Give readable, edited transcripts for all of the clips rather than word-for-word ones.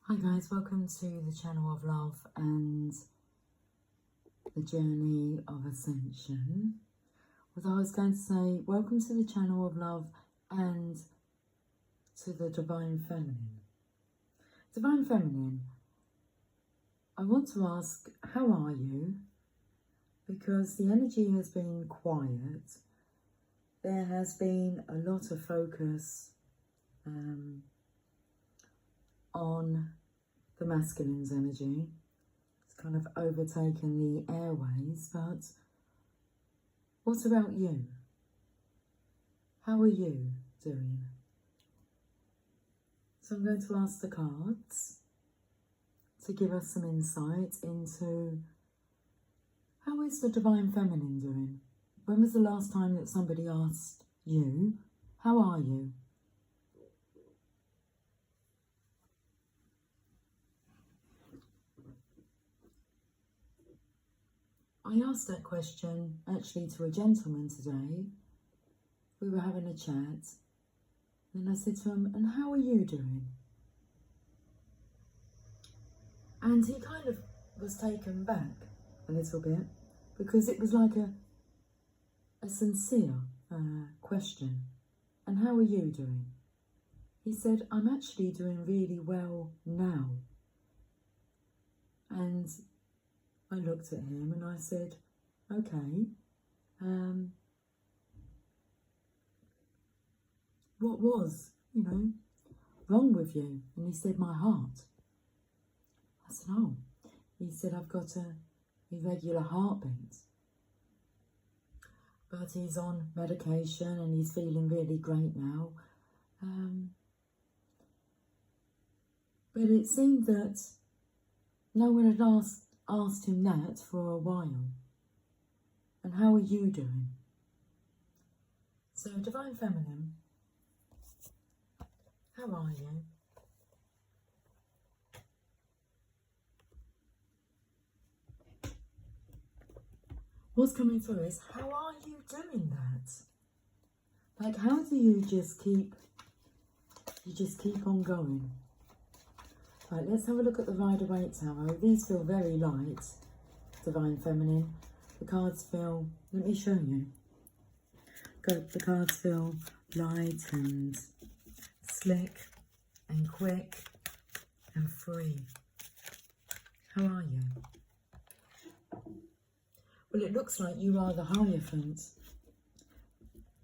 Hi guys, welcome to the channel of love and the journey of ascension. What I was going to say, welcome to the channel of love and to the Divine Feminine. Divine Feminine, I want to ask, how are you? Because the energy has been quiet. There has been a lot of focus on the masculine's energy. It's kind of overtaken the airways, but what about you? How are you doing? So I'm going to ask the cards to give us some insight into how is the Divine Feminine doing? When was the last time that somebody asked you, how are you? I asked that question actually to a gentleman today. We were having a chat, and I said to him, and how are you doing? And he kind of was taken back a little bit, because it was like a sincere question. And how are you doing? He said, I'm actually doing really well now. And I looked at him and I said, okay, what was, wrong with you? And he said, my heart. I said, oh. He said, I've got a irregular heartbeat. But he's on medication and he's feeling really great now. But it seemed that no one had asked him that for a while. And how are you doing? So, Divine Feminine, how are you? What's coming through is, how are you doing that? Like, how do you just keep on going? Right, let's have a look at the Rider-Waite Tarot. These feel very light, Divine Feminine. The cards feel, let me show you. The cards feel light and slick and quick and free. How are you? Well, it looks like you are the Hierophant.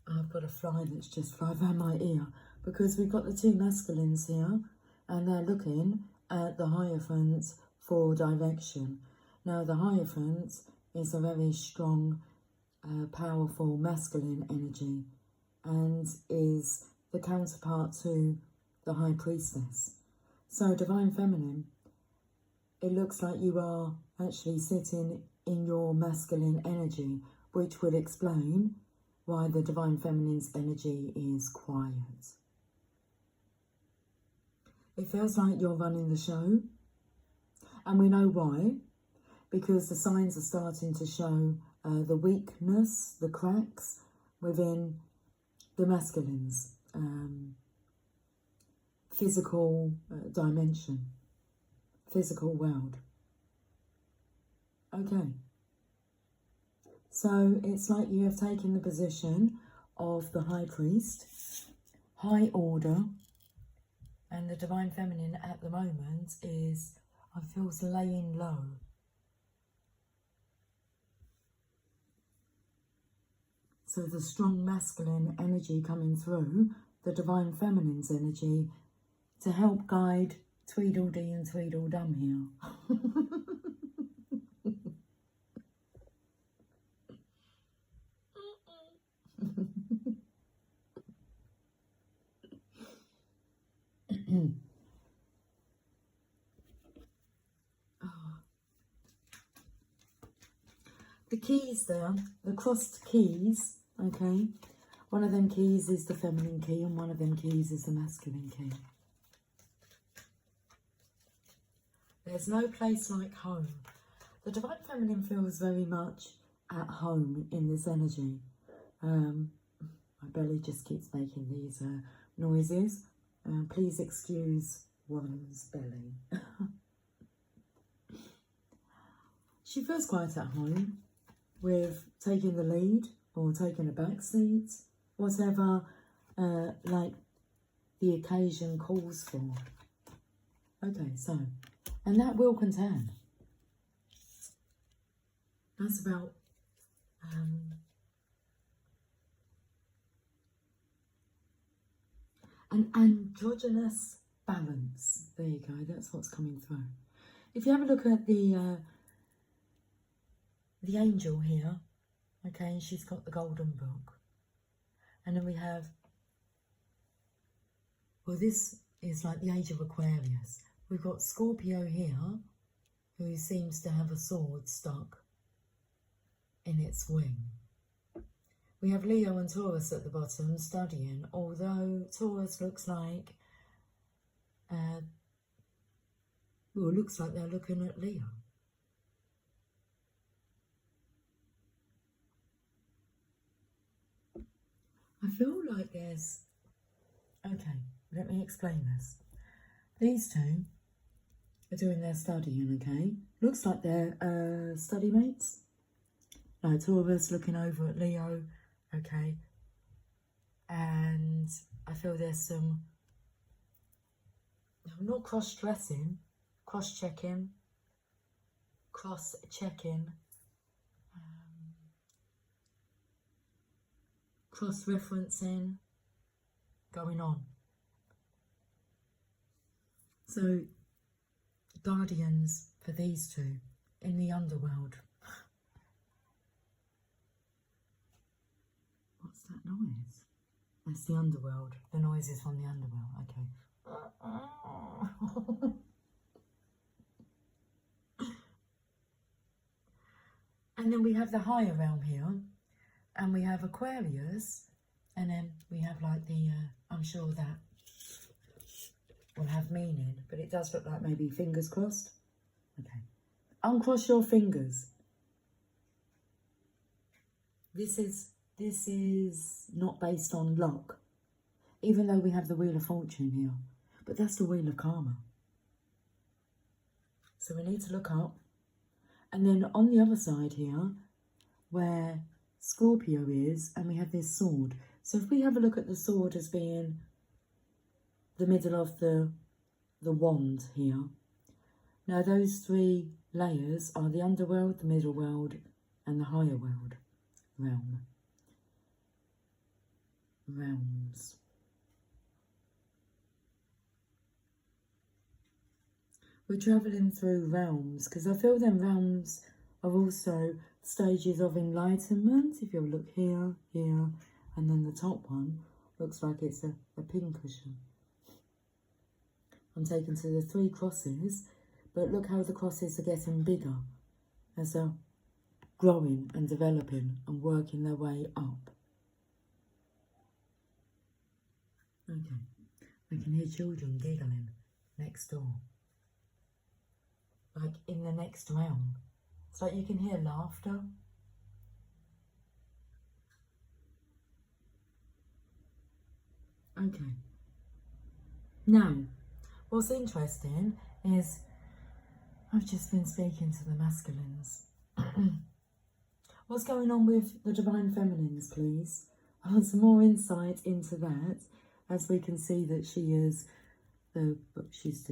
I've got a fly that's just fly around my ear, because we've got the two masculines here and they're looking at the Hierophant for direction. Now, the Hierophant is a very strong, powerful masculine energy and is the counterpart to the High Priestess. So, Divine Feminine, it looks like you are actually sitting in your masculine energy, which would explain why the Divine Feminine's energy is quiet. It feels like you're running the show, and we know why, because the signs are starting to show the weakness, the cracks within the masculine's physical dimension, physical world. Okay, so it's like you have taken the position of the High Priest, High Order, and the Divine Feminine at the moment is, I feel, laying low. So the strong masculine energy coming through, the Divine Feminine's energy, to help guide Tweedledee and Tweedledum here. The keys there, the crossed keys, okay, one of them keys is the feminine key and one of them keys is the masculine key. There's no place like home. The Divine Feminine feels very much at home in this energy. My belly just keeps making these noises. Please excuse one's belly. She feels quite at home with taking the lead or taking a back seat, whatever like the occasion calls for. Okay, so, and that will contend. That's about an androgynous balance. There you go, that's what's coming through. If you have a look at the angel here, okay, and she's got the golden book. And then we have, well, this is like the age of Aquarius. We've got Scorpio here, who seems to have a sword stuck in its wing. We have Leo and Taurus at the bottom studying, although Taurus looks like, well, it looks like they're looking at Leo. I feel like there's, okay, let me explain this. These two are doing their studying, okay? Looks like they're study mates. Like Taurus looking over at Leo, okay? And I feel there's some, not cross-dressing, cross-checking, cross-referencing going on. So, guardians for these two in the underworld. What's that noise? That's the underworld. The noise is from the underworld. Okay. And then we have the higher realm here. And we have Aquarius. And then we have like the, I'm sure that will have meaning. But it does look like maybe fingers crossed. Okay. Uncross your fingers. This is not based on luck. Even though we have the Wheel of Fortune here. But that's the Wheel of Karma. So we need to look up. And then on the other side here, where Scorpio is, and we have this sword. So if we have a look at the sword as being the middle of the wand here. Now those three layers are the underworld, the middle world, and the higher world. Realms. We're travelling through realms, because I feel them realms are also stages of enlightenment. If you look here, and then the top one looks like it's a pincushion. I'm taken to the three crosses, but look how the crosses are getting bigger as they're growing and developing and working their way up. Okay, I can hear children giggling next door. Like in the next realm. It's like you can hear laughter. Okay. Now, what's interesting is I've just been speaking to the masculines. What's going on with the divine feminines, please? I want some more insight into that, as we can see that she's the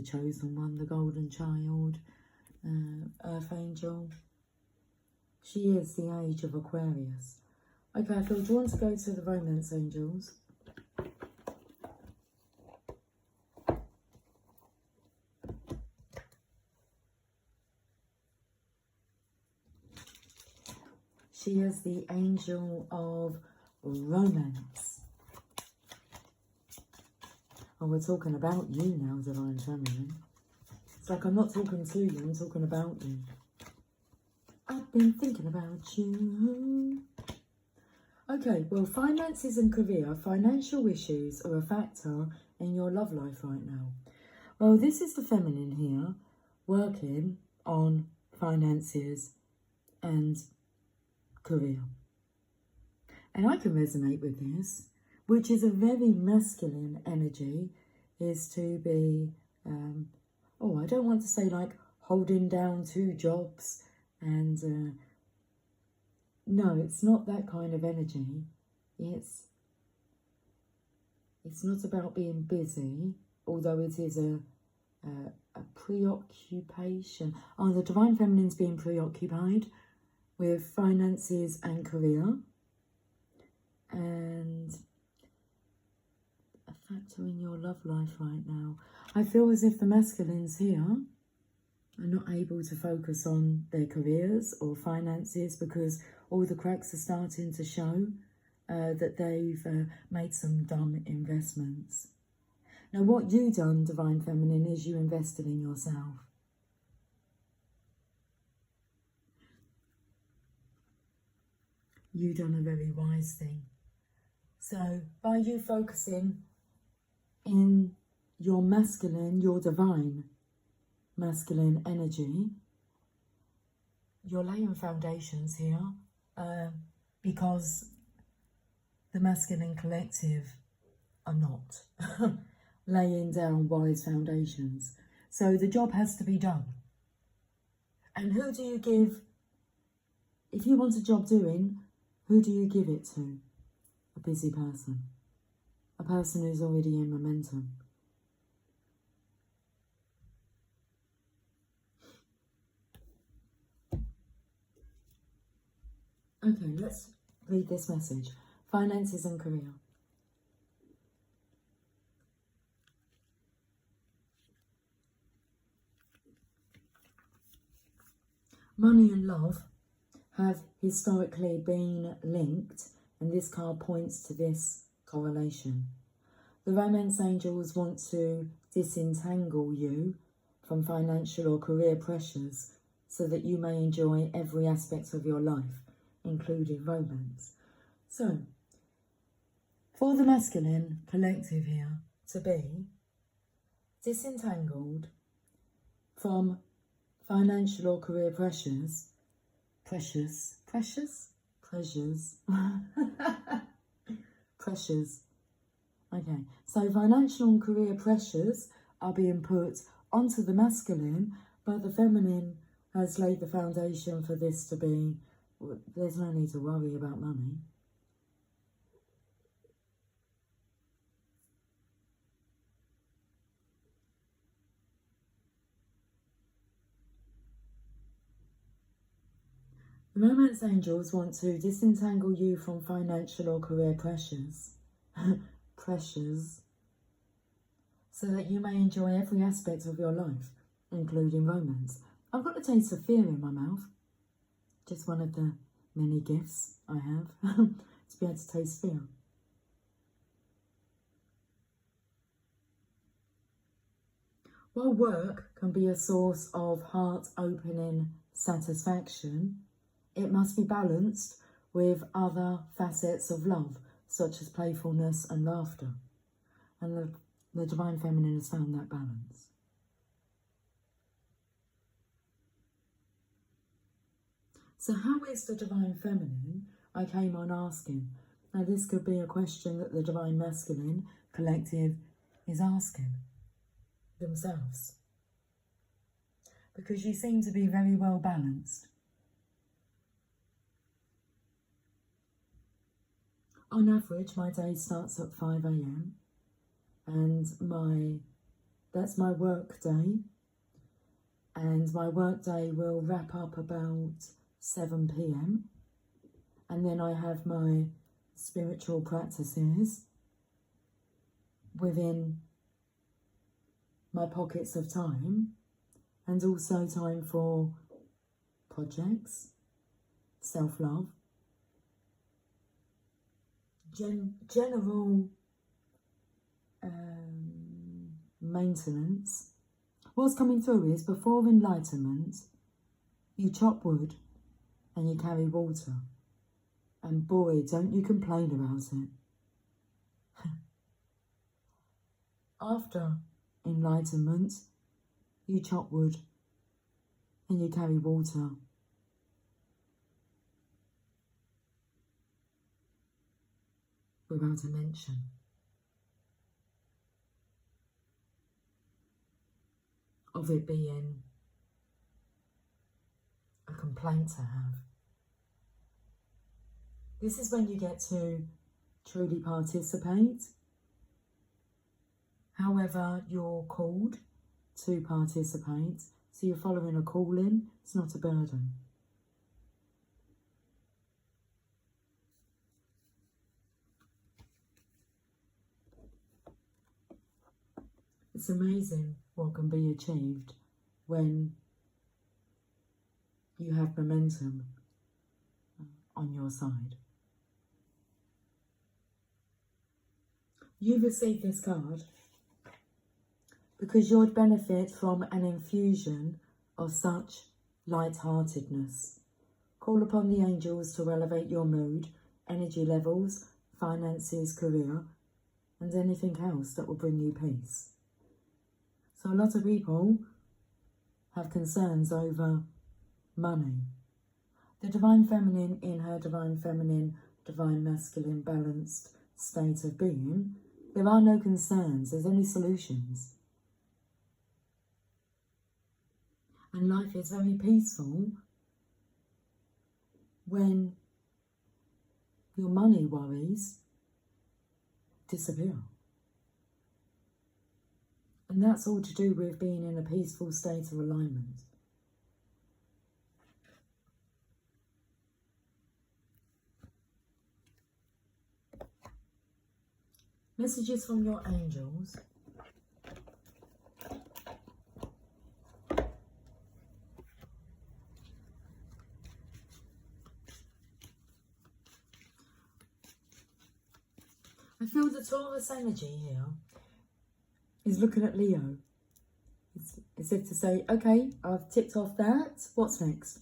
chosen one, the golden child, earth angel. She is the age of Aquarius. Okay, I feel drawn to go to the romance angels. She is the angel of romance. Oh, we're talking about you now, divine feminine. It's like I'm not talking to you, I'm talking about you. I've been thinking about you. Okay, well, finances and career, financial issues are a factor in your love life right now. Well, this is the feminine here, working on finances and career. And I can resonate with this, which is a very masculine energy, is to be I don't want to say like holding down 2 jobs and no, it's not that kind of energy. It's not about being busy, although it is a preoccupation. Oh, the Divine Feminine's being preoccupied with finances and career, and a factor in your love life right now. I feel as if the masculines here are not able to focus on their careers or finances because all the cracks are starting to show that they've made some dumb investments. Now, what you done, Divine Feminine, is you invested in yourself. You done a very wise thing. So, by you focusing in your masculine, your divine masculine energy, you're laying foundations here because the masculine collective are not laying down wise foundations. So the job has to be done. And who do you give, if you want a job doing, who do you give it to? A busy person. A person who's already in momentum. Okay, let's read this message. Finances and career. Money and love have historically been linked, and this card points to this correlation. The romance angels want to disentangle you from financial or career pressures so that you may enjoy every aspect of your life, including romance. So, for the masculine collective here to be disentangled from financial or career pressures, pressures, okay, so financial and career pressures are being put onto the masculine, but the feminine has laid the foundation for this to be, there's no need to worry about money. The romance angels want to disentangle you from financial or career pressures, so that you may enjoy every aspect of your life, including romance. I've got a taste of fear in my mouth. Just one of the many gifts I have, to be able to taste fear. While work can be a source of heart-opening satisfaction, it must be balanced with other facets of love, such as playfulness and laughter. And the Divine Feminine has found that balance. So how is the Divine Feminine? I came on asking. Now this could be a question that the Divine Masculine collective is asking themselves. Because you seem to be very well balanced. On average, my day starts at 5 a.m. and that's my work day. And my work day will wrap up about 7 p.m. And then I have my spiritual practices within my pockets of time, and also time for projects, self-love, general maintenance. What's coming through is, before enlightenment, you chop wood and you carry water. And boy, don't you complain about it. After enlightenment, you chop wood and you carry water. Without a mention. of it being a complaint to have. This is when you get to truly participate. However, you're called to participate, so you're following a calling, it's not a burden. It's amazing what can be achieved when you have momentum on your side. You received this card because you'd benefit from an infusion of such light-heartedness. Call upon the angels to elevate your mood, energy levels, finances, career, and anything else that will bring you peace. So a lot of people have concerns over money. The Divine Feminine, in her Divine Feminine, Divine Masculine balanced state of being, there are no concerns, there's only solutions. And life is very peaceful when your money worries disappear. And that's all to do with being in a peaceful state of alignment. Messages from your angels. I feel the Taurus energy here is looking at Leo. It's as if to say, okay, I've ticked off that, what's next?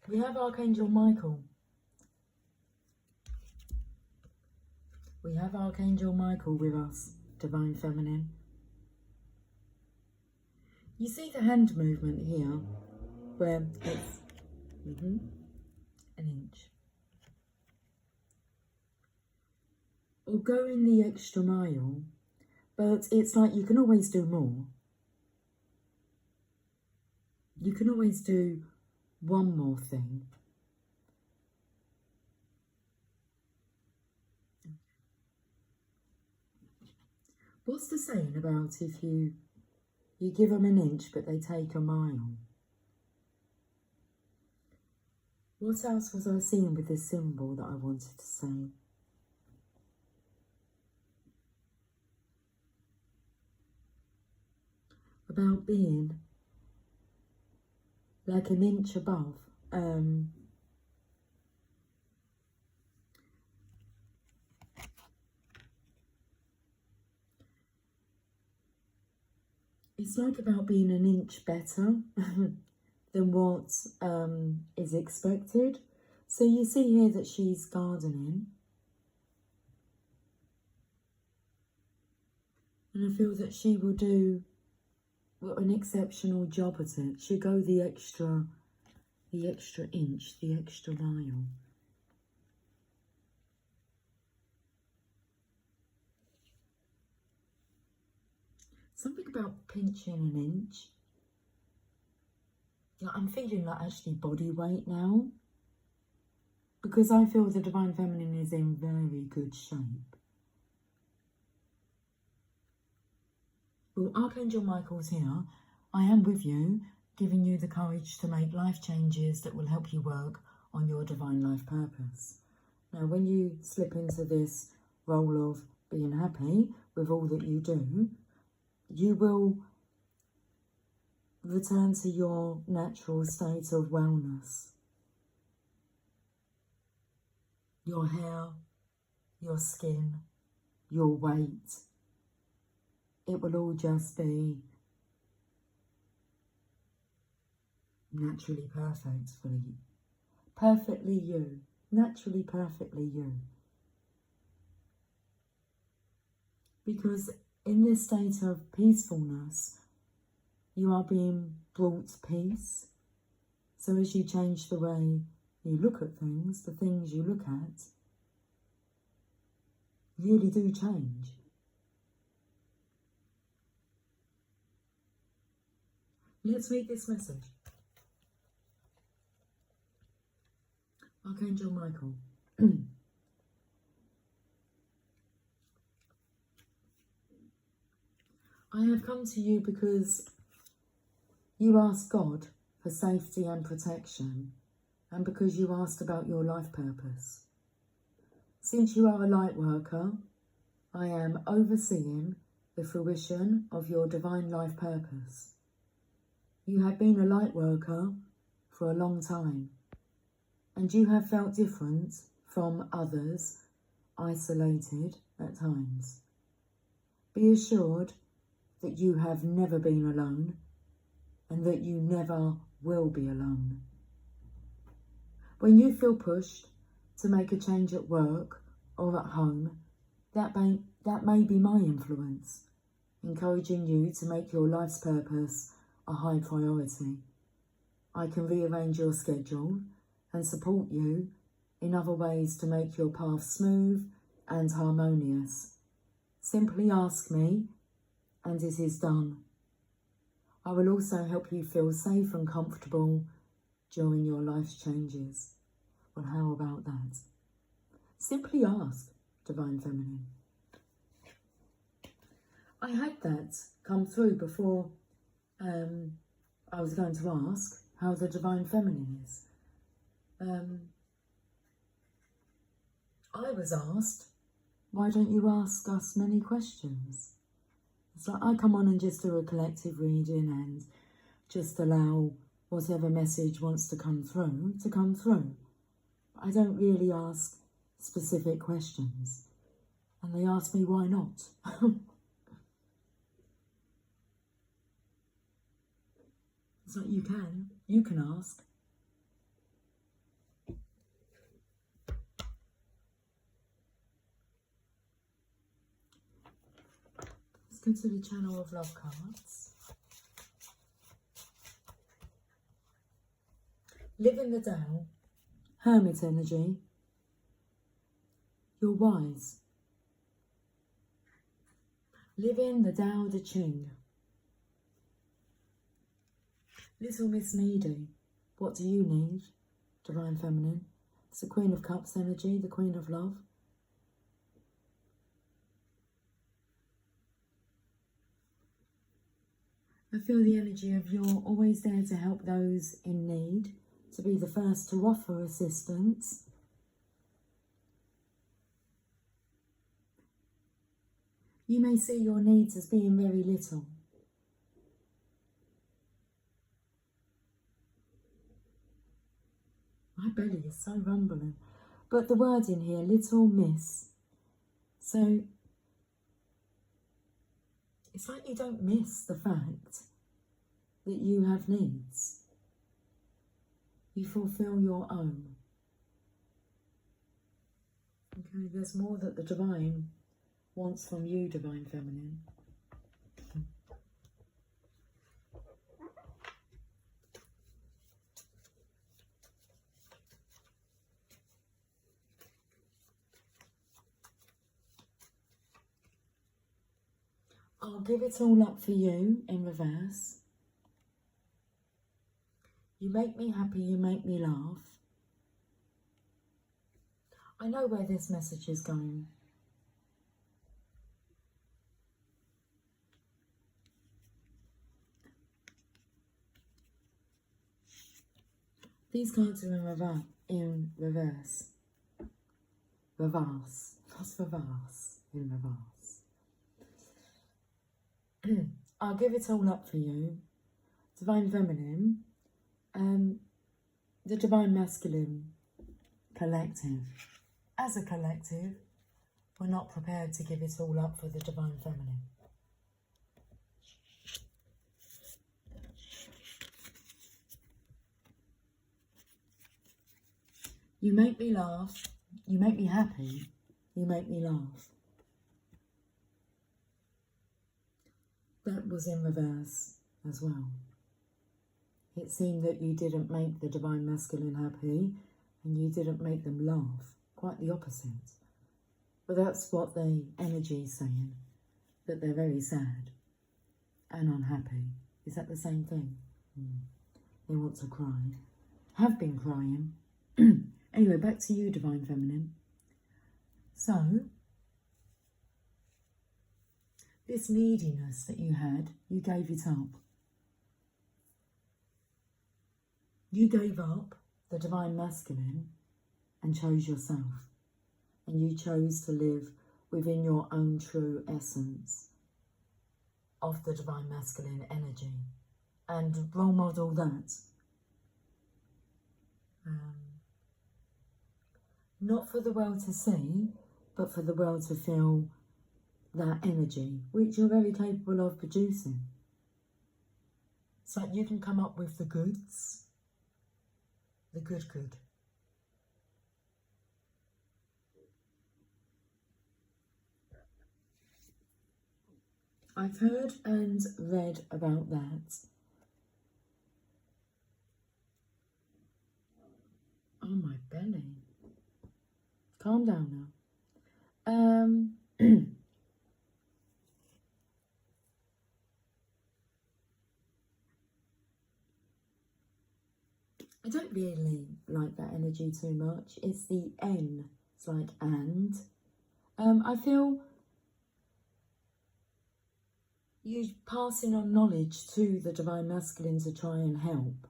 We have Archangel Michael. We have Archangel Michael with us, Divine Feminine. You see the hand movement here, where it's an inch. Or going the extra mile, but it's like you can always do more. You can always do one more thing. What's the saying about if you give them an inch but they take a mile? What else was I seeing with this symbol that I wanted to say? About being like an inch above. It's like about being an inch better than what is expected. So you see here that she's gardening. And I feel that she will do an exceptional job at it. She'll go the extra inch, the extra mile. Something about pinching an inch. Like I'm feeling like actually body weight now. Because I feel the Divine Feminine is in very good shape. Well, Archangel Michael's here. I am with you, giving you the courage to make life changes that will help you work on your divine life purpose. Now, when you slip into this role of being happy with all that you do, you will return to your natural state of wellness. Your hair, your skin, your weight, it will all just be naturally perfect for you. Perfectly you. Naturally, perfectly you. Because in this state of peacefulness, you are being brought peace. So as you change the way you look at things, the things you look at really do change. Let's read this message. Archangel Michael. I have come to you because you asked God for safety and protection, and because you asked about your life purpose. Since you are a light worker, I am overseeing the fruition of your divine life purpose. You have been a light worker for a long time, and you have felt different from others, isolated at times. Be assured that you have never been alone, and that you never will be alone. When you feel pushed to make a change at work or at home, that may be my influence, encouraging you to make your life's purpose a high priority. I can rearrange your schedule and support you in other ways to make your path smooth and harmonious. Simply ask me, and it is done. I will also help you feel safe and comfortable during your life's changes. Well, how about that? Simply ask, Divine Feminine. I had that come through before I was going to ask how the Divine Feminine is. I was asked, why don't you ask us many questions? It's like I come on and just do a collective reading and just allow whatever message wants to come through to come through. I don't really ask specific questions. And they ask me why not. It's like you can ask. Let's go to the Channel of Love cards. Live in the Tao, Hermit energy. You're wise. Live in the Tao Te Ching. Little Miss Needy, what do you need? Divine Feminine. It's the Queen of Cups energy, the Queen of Love. I feel the energy of you're always there to help those in need, to be the first to offer assistance. You may see your needs as being very little. My belly is so rumbling. But the word in here, little miss. So it's like you don't miss the fact that you have needs. You fulfill your own. Okay, there's more that the Divine wants from you, Divine Feminine. I'll give it all up for you in reverse. You make me happy, you make me laugh. I know where this message is going. These cards are in reverse. Reverse. What's reverse? In reverse. I'll give it all up for you. Divine Feminine. The Divine Masculine collective. As a collective, we're not prepared to give it all up for the Divine Feminine. You make me laugh, you make me happy, you make me laugh. That was in reverse as well. It seemed that you didn't make the Divine Masculine happy and you didn't make them laugh. Quite the opposite. But that's what the energy is saying, that they're very sad and unhappy. Is that the same thing? They want to cry. Have been crying. Anyway, back to you, Divine Feminine. So, this neediness that you had, you gave it up. You gave up the Divine Masculine and chose yourself. And you chose to live within your own true essence of the Divine Masculine energy and role model that. Not for the world to see, but for the world to feel that energy, which you're very capable of producing. It's like you can come up with the goods, the good. I've heard and read about that. Oh, my belly. Calm down now. I don't really like that energy too much. It's the N. It's like and. I feel you passing on knowledge to the Divine Masculine to try and help.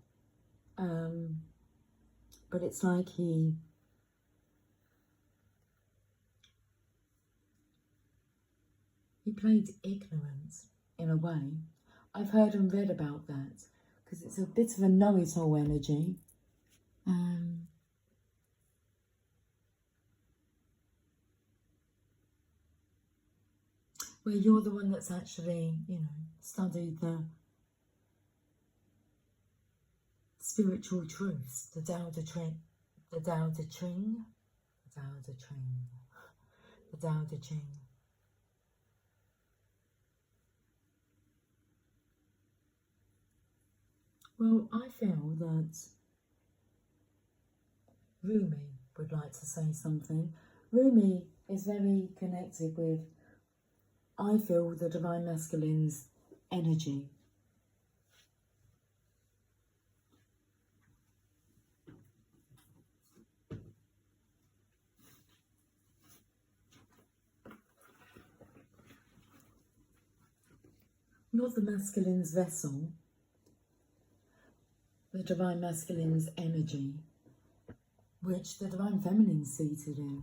But it's like he played ignorance in a way. I've heard and read about that because it's a bit of a know-it-all energy. Where you're the one that's actually, studied the spiritual truths, the Tao Te Ching, the Tao Te Ching. Well, I feel that Rumi would like to say something. Rumi is very connected with, I feel, the Divine Masculine's energy. Not the Masculine's vessel, the Divine Masculine's energy, which the Divine Feminine's seated in.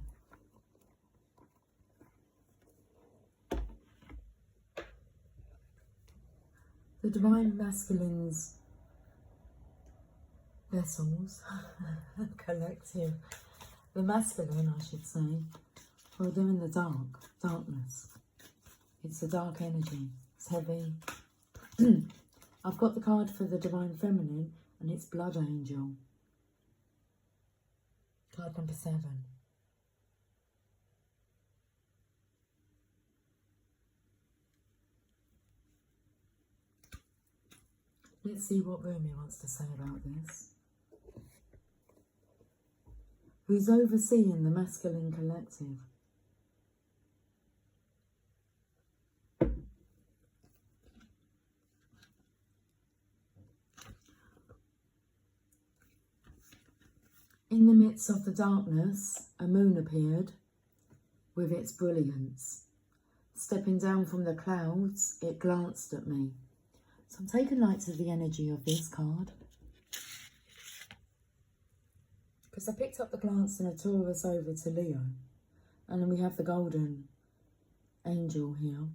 The Divine Masculine's vessels, collective, the masculine, I should say, well, they're in the darkness. It's a dark energy, it's heavy. I've got the card for the Divine Feminine, and it's Blood Angel. Card number 7. Let's see what Rumi wants to say about this. Who's overseeing the masculine collective? In the midst of the darkness, a moon appeared with its brilliance. Stepping down from the clouds, it glanced at me. So I'm taking light to the energy of this card, because I picked up the glance and it tore us over to Leo. And then we have the golden angel here.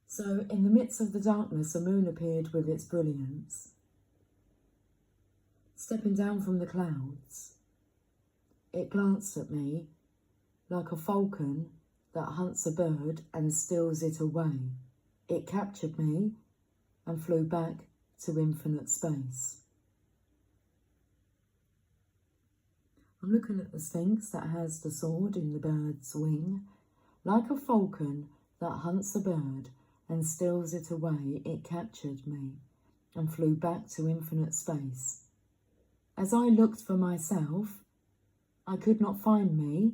So in the midst of the darkness, a moon appeared with its brilliance. Stepping down from the clouds, it glanced at me like a falcon that hunts a bird and steals it away. It captured me and flew back to infinite space. I'm looking at the Sphinx that has the sword in the bird's wing. Like a falcon that hunts a bird and steals it away, it captured me and flew back to infinite space. As I looked for myself, I could not find me,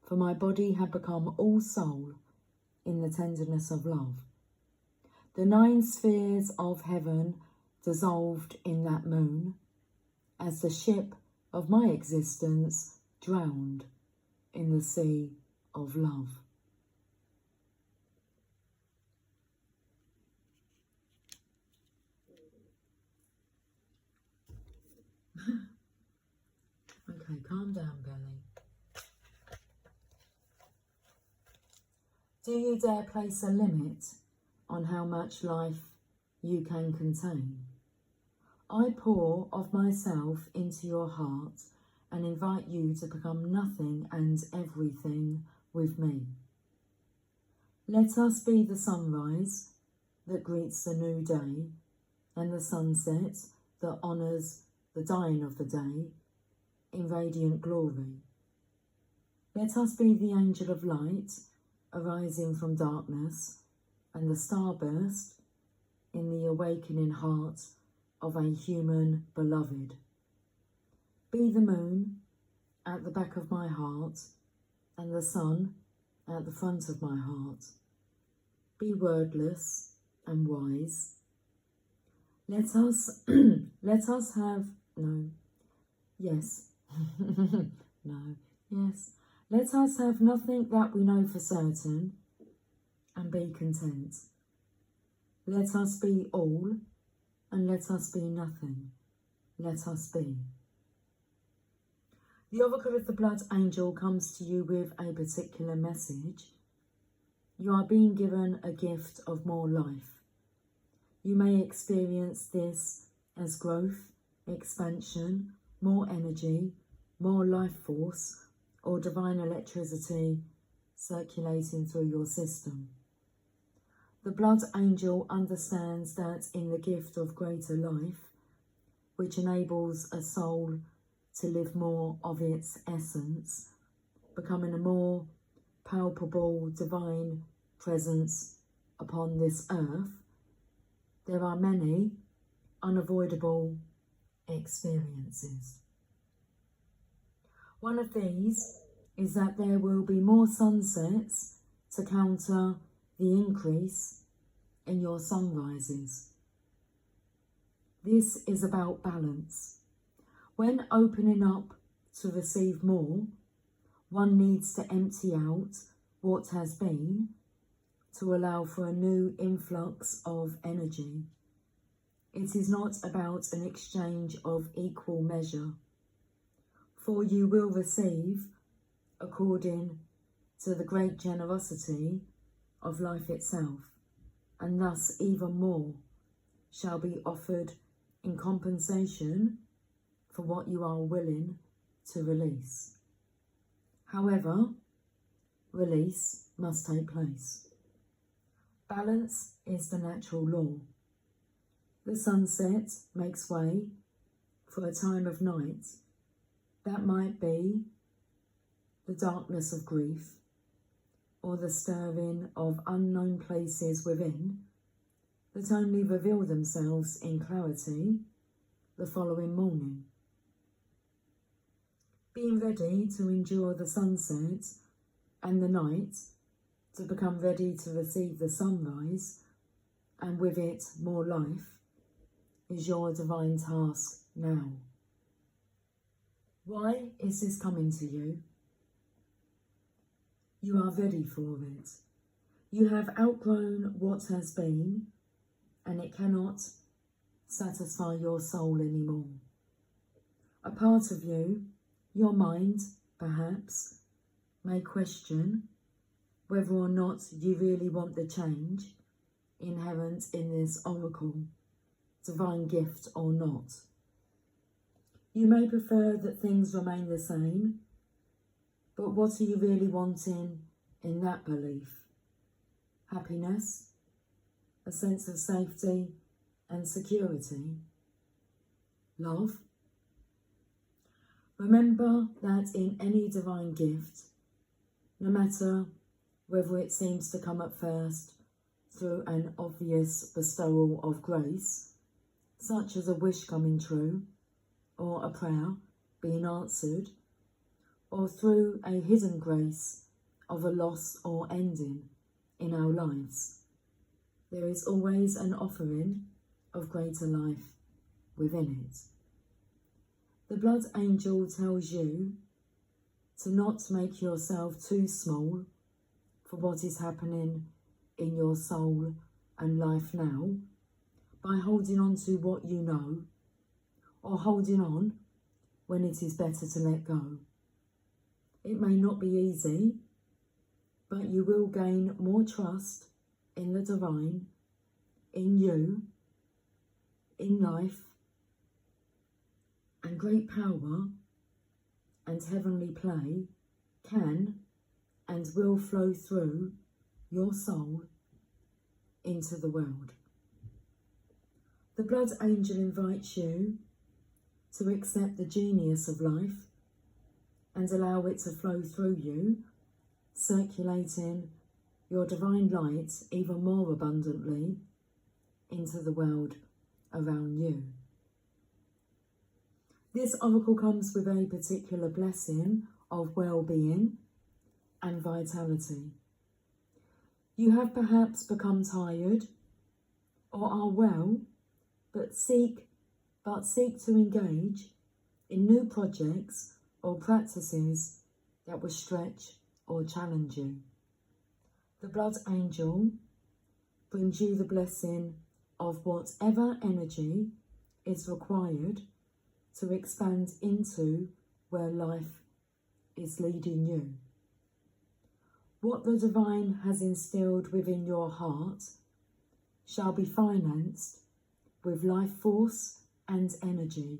for my body had become all soul in the tenderness of love. The 9 spheres of heaven dissolved in that moon, as the ship of my existence drowned in the sea of love. Okay, calm down, Belly. Do you dare place a limit on how much life you can contain? I pour of myself into your heart and invite you to become nothing and everything with me. Let us be the sunrise that greets the new day and the sunset that honours the dying of the day in radiant glory. Let us be the angel of light arising from darkness and the starburst in the awakening heart of a human beloved. Be the moon at the back of my heart and the sun at the front of my heart. Be wordless and wise. Let us have no, yes, no, yes. Let us have nothing that we know for certain and be content. Let us be all and let us be nothing. Let us be. The Oracle of the Blood Angel comes to you with a particular message. You are being given a gift of more life. You may experience this as growth, expansion, more energy, more life force, or divine electricity circulating through your system. The Blood Angel understands that in the gift of greater life, which enables a soul to live more of its essence, becoming a more palpable divine presence upon this earth, there are many unavoidable experiences. One of these is that there will be more sunsets to counter the increase in your sunrises. This is about balance. When opening up to receive more, one needs to empty out what has been to allow for a new influx of energy. It is not about an exchange of equal measure, for you will receive according to the great generosity of life itself, and thus even more shall be offered in compensation for what you are willing to release. However, release must take place. Balance is the natural law. The sunset makes way for a time of night. That might be the darkness of grief or the stirring of unknown places within that only reveal themselves in clarity the following morning. Being ready to endure the sunset and the night, to become ready to receive the sunrise and with it more life, is your divine task now. Why is this coming to you? You are ready for it. You have outgrown what has been, and it cannot satisfy your soul anymore. A part of you, your mind, perhaps, may question whether or not you really want the change inherent in this oracle, divine gift or not. You may prefer that things remain the same, but what are you really wanting in that belief? Happiness, a sense of safety and security, love? Remember that in any divine gift, no matter whether it seems to come at first through an obvious bestowal of grace, such as a wish coming true, or a prayer being answered, or through a hidden grace of a loss or ending in our lives, there is always an offering of greater life within it. The blood angel tells you to not make yourself too small for what is happening in your soul and life now by holding on to what you know, or holding on when it is better to let go. It may not be easy, but you will gain more trust in the divine, in you, in life, and great power and heavenly play can and will flow through your soul into the world. The blood angel invites you to accept the genius of life and allow it to flow through you, circulating your divine light even more abundantly into the world around you. This oracle comes with a particular blessing of well-being and vitality. You have perhaps become tired or are well, but seek to engage in new projects or practices that will stretch or challenge you. The blood angel brings you the blessing of whatever energy is required to expand into where life is leading you. What the divine has instilled within your heart shall be financed with life force and energy,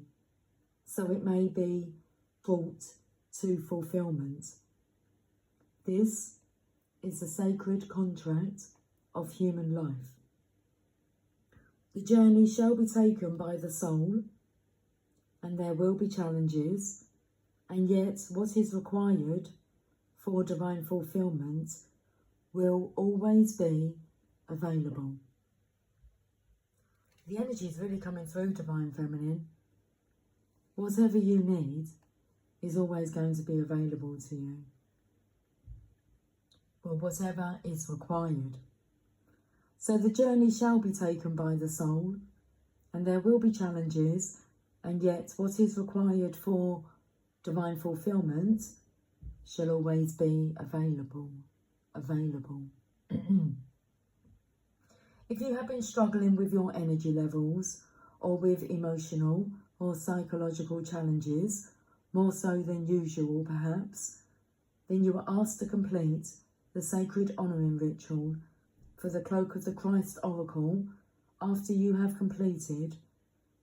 so it may be brought to fulfillment. This is the sacred contract of human life. The journey shall be taken by the soul, and there will be challenges, and yet what is required for divine fulfillment will always be available. The energy is really coming through, Divine Feminine. Whatever you need is always going to be available to you. Or whatever is required. So the journey shall be taken by the soul, and there will be challenges, and yet what is required for divine fulfillment shall always be available. If you have been struggling with your energy levels or with emotional or psychological challenges, more so than usual perhaps, then you are asked to complete the sacred honouring ritual for the Cloak of the Christ Oracle after you have completed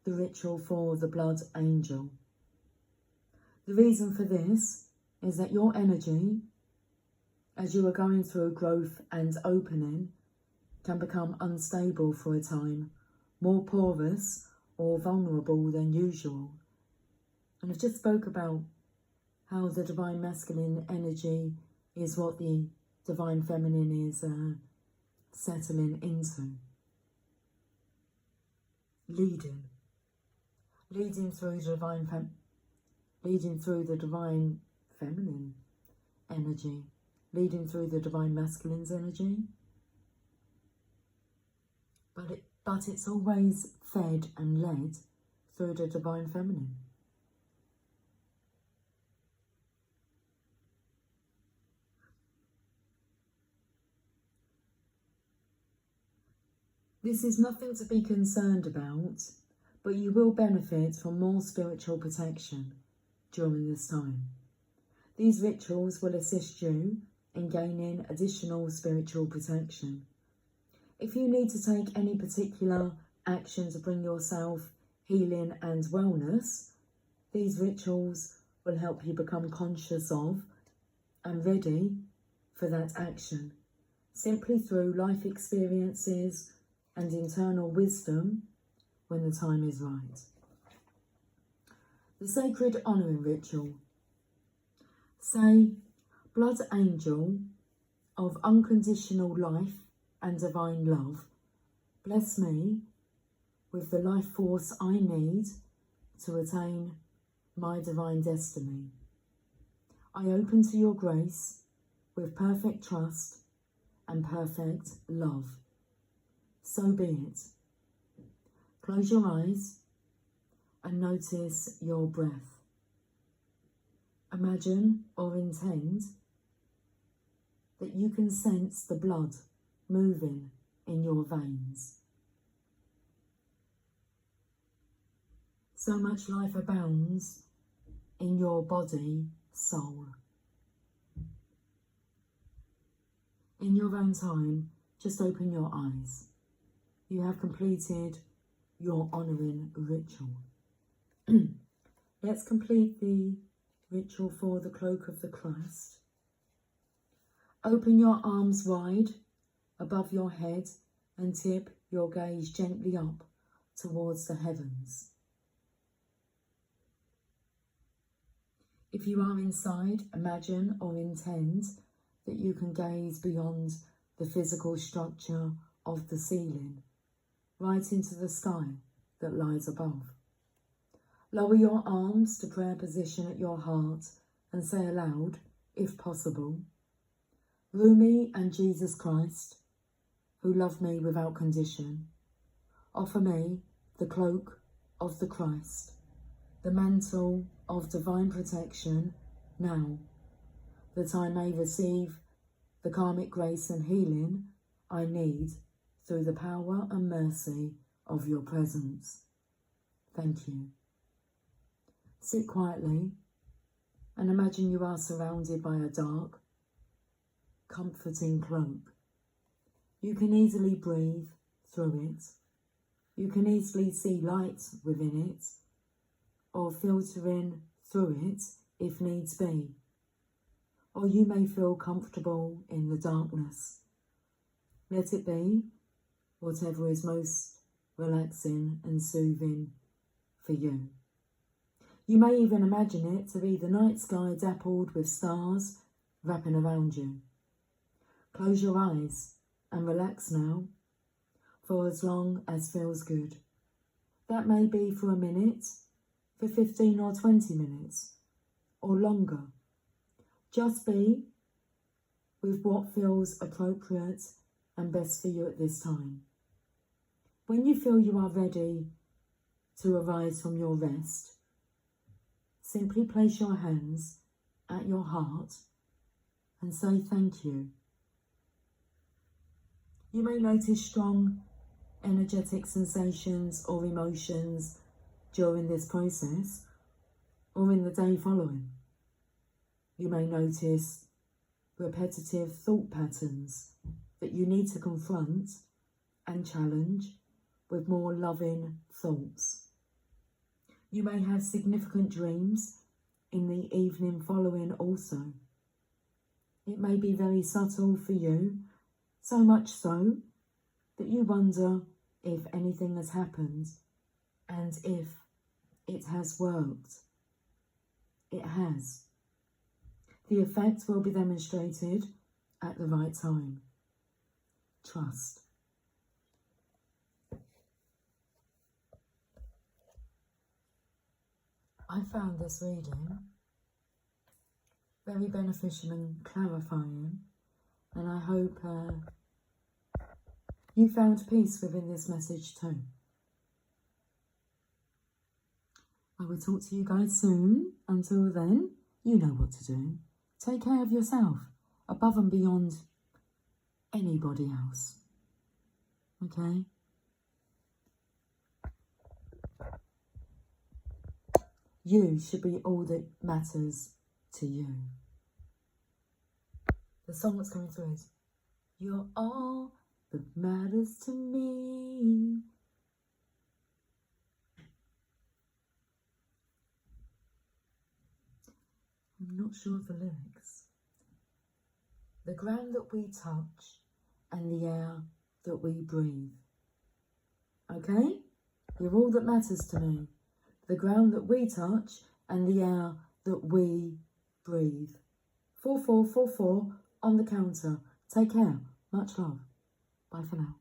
the ritual for the blood angel. The reason for this is that your energy, as you are going through growth and opening, can become unstable for a time, more porous or vulnerable than usual. And I've just spoke about how the divine masculine energy is what the divine feminine is settling into. Leading through the divine feminine energy, leading through the divine masculine's energy. But it's always fed and led through the divine feminine. This is nothing to be concerned about, but you will benefit from more spiritual protection during this time. These rituals will assist you in gaining additional spiritual protection. If you need to take any particular action to bring yourself healing and wellness, these rituals will help you become conscious of and ready for that action, simply through life experiences and internal wisdom when the time is right. The sacred honouring ritual. Say, blood angel of unconditional life and divine love, bless me with the life force I need to attain my divine destiny. I open to your grace with perfect trust and perfect love. So be it. Close your eyes and notice your breath. Imagine or intend that you can sense the blood moving in your veins. So much life abounds in your body, soul. In your own time, just open your eyes. You have completed your honouring ritual. Let's complete the ritual for the cloak of the Christ. Open your arms wide above your head and tip your gaze gently up towards the heavens. If you are inside, imagine or intend that you can gaze beyond the physical structure of the ceiling, right into the sky that lies above. Lower your arms to prayer position at your heart and say aloud, if possible, Rumi and Jesus Christ, who love me without condition, offer me the cloak of the Christ, the mantle of divine protection now, that I may receive the karmic grace and healing I need through the power and mercy of your presence. Thank you. Sit quietly and imagine you are surrounded by a dark, comforting cloak. You can easily breathe through it. You can easily see light within it, or filtering through it if needs be. Or you may feel comfortable in the darkness. Let it be whatever is most relaxing and soothing for you. You may even imagine it to be the night sky dappled with stars wrapping around you. Close your eyes and relax now for as long as feels good. That may be for a minute, for 15 or 20 minutes, or longer. Just be with what feels appropriate and best for you at this time. When you feel you are ready to arise from your rest, simply place your hands at your heart and say thank you. You may notice strong, energetic sensations or emotions during this process or in the day following. You may notice repetitive thought patterns that you need to confront and challenge with more loving thoughts. You may have significant dreams in the evening following also. It may be very subtle for you, so much so that you wonder if anything has happened and if it has worked. It has. The effect will be demonstrated at the right time. Trust. I found this reading very beneficial and clarifying, and I hope you found peace within this message too. I will talk to you guys soon. Until then, you know what to do. Take care of yourself, above and beyond anybody else. Okay? You should be all that matters to you. The song that's coming through is, you're all that matters to me. I'm not sure of the lyrics. The ground that we touch and the air that we breathe. Okay? You're all that matters to me. The ground that we touch and the air that we breathe. 4444 on the counter. Take care. Much love. Bye for now.